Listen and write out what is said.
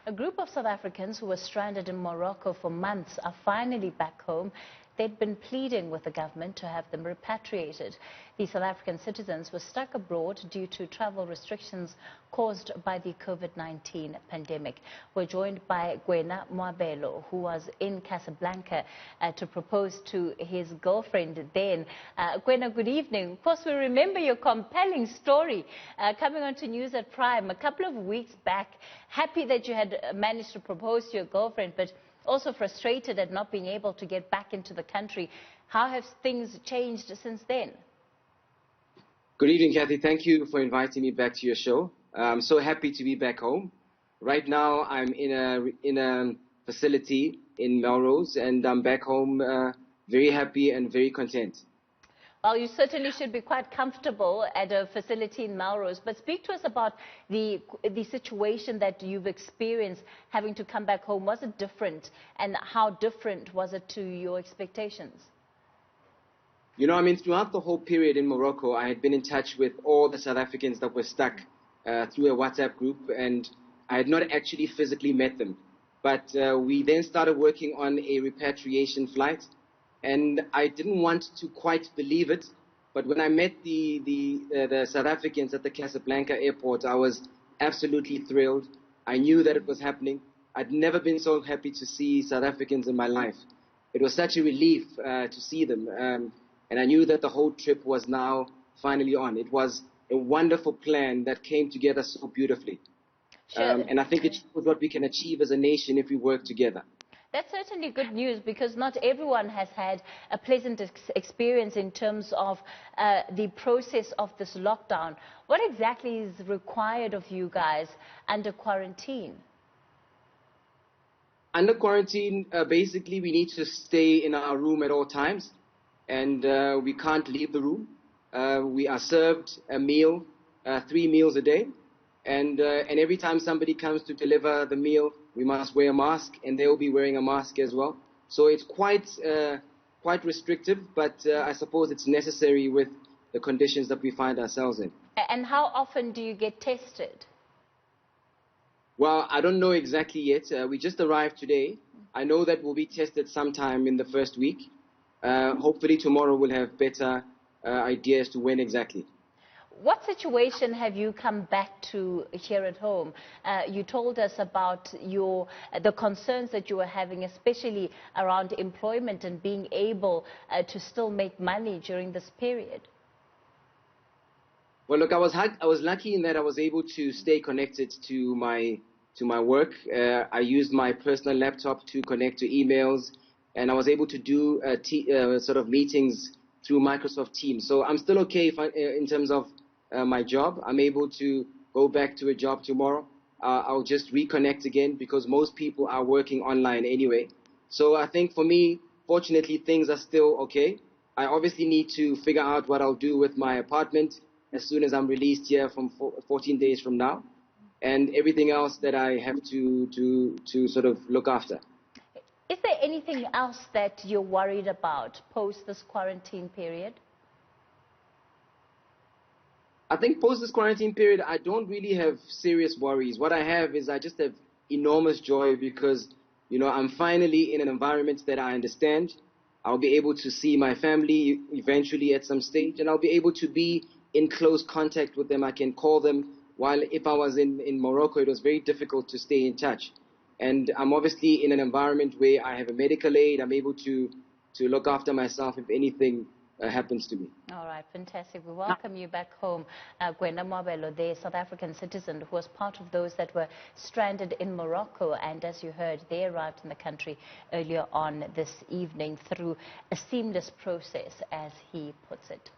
A group of South Africans who were stranded in Morocco for months are finally back home. They'd been pleading with the government to have them repatriated. These South African citizens were stuck abroad due to travel restrictions caused by the COVID-19 pandemic. We're joined by Kwena Moabelo, who was in Casablanca to propose to his girlfriend then. Kwena, good evening. Of course, we remember your compelling story coming onto News at Prime a couple of weeks back. Happy that you had managed to propose to your girlfriend, but also frustrated at not being able to get back into the country. How have things changed since then? Good evening, Cathy. Thank you for inviting me back to your show. I'm so happy to be back home. Right now, I'm in a facility in Melrose, and I'm back home very happy and very content. Well, you certainly should be quite comfortable at a facility in Melrose. But speak to us about the situation that you've experienced having to come back home. Was it different? And how different was it to your expectations? You know, I mean, throughout the whole period in Morocco, I had been in touch with all the South Africans that were stuck through a WhatsApp group, and I had not actually physically met them. But we then started working on a repatriation flight. And I didn't want to quite believe it, but when I met the South Africans at the Casablanca airport, I was absolutely thrilled. I knew that it was happening. I'd never been so happy to see South Africans in my life. It was such a relief to see them, and I knew that the whole trip was now finally on. It was a wonderful plan that came together so beautifully. Sure. And I think it shows what we can achieve as a nation if we work together. That's certainly good news, because not everyone has had a pleasant experience in terms of the process of this lockdown. What exactly is required of you guys under quarantine? Under quarantine, basically we need to stay in our room at all times, and we can't leave the room. We are served a meal, 3 meals a day, and every time somebody comes to deliver the meal, we must wear a mask, and they will be wearing a mask as well. So it's quite restrictive, but I suppose it's necessary with the conditions that we find ourselves in. And how often do you get tested? Well, I don't know exactly yet. We just arrived today. I know that we'll be tested sometime in the first week. Hopefully tomorrow we'll have better idea as to when exactly. What situation have you come back to here at home? You told us about the concerns that you were having, especially around employment and being able to still make money during this period. Well, look, I was lucky in that I was able to stay connected to my work. I used my personal laptop to connect to emails, and I was able to do sort of meetings through Microsoft Teams. So I'm still okay in terms of my job. I'm able to go back to a job tomorrow. I'll just reconnect again, because most people are working online anyway. So I think for me, fortunately, things are still okay. I obviously need to figure out what I'll do with my apartment as soon as I'm released here from 14 days from now, and everything else that I have to sort of look after. Is there anything else that you're worried about post this quarantine period? I think post this quarantine period, I don't really have serious worries. What I have is I just have enormous joy, because, you know, I'm finally in an environment that I understand. I'll be able to see my family eventually at some stage, and I'll be able to be in close contact with them. I can call them, while if I was in Morocco, it was very difficult to stay in touch. And I'm obviously in an environment where I have a medical aid. I'm able to look after myself if anything happens to me. All right, fantastic. We welcome you back home. Kwena Moabelo, the South African citizen who was part of those that were stranded in Morocco, and as you heard, they arrived in the country earlier on this evening through a seamless process, as he puts it.